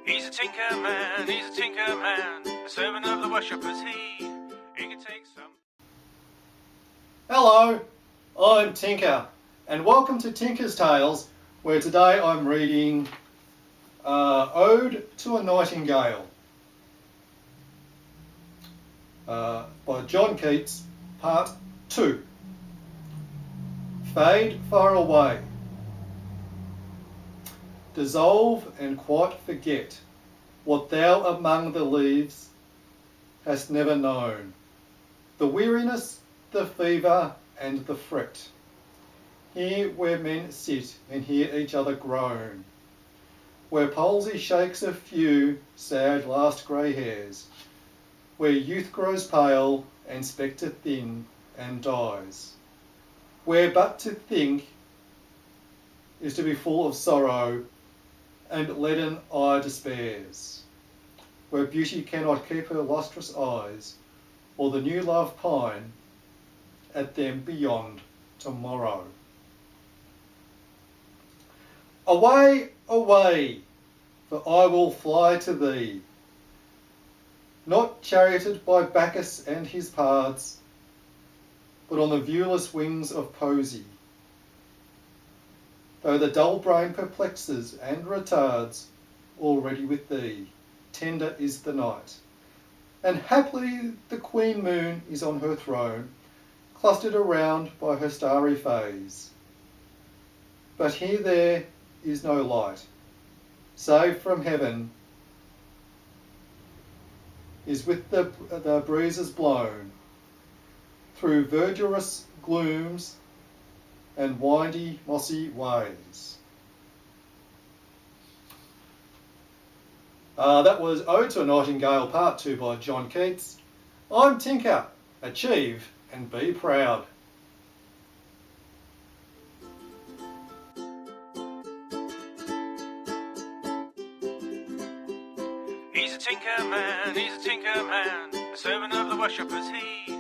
He's a tinker man, he's a tinker man, a servant of the worshippers he can take some. Hello, I'm Tinker, and welcome to Tinker's Tales, where today I'm reading Ode to a Nightingale by John Keats, Part 2. Fade far away. Dissolve and quite forget what thou among the leaves hast never known. The weariness, the fever, and the fret. Here where men sit and hear each other groan. Where palsy shakes a few sad last grey hairs. Where youth grows pale and spectre thin and dies. Where but to think is to be full of sorrow and leaden eye despairs. Where beauty cannot keep her lustrous eyes, or the new love pine at them beyond tomorrow. Away, away, for I will fly to thee, not charioted by Bacchus and his pards, but on the viewless wings of poesy. Though the dull brain perplexes and retards, already with thee, tender is the night. And haply the queen moon is on her throne, clustered around by her starry fays. But here there is no light, save from heaven is with the breezes blown, through verdurous glooms and windy mossy ways. That was Ode to a Nightingale Part 2 by John Keats. I'm Tinker. Achieve and be proud. He's a tinker man, a servant of the worshippers he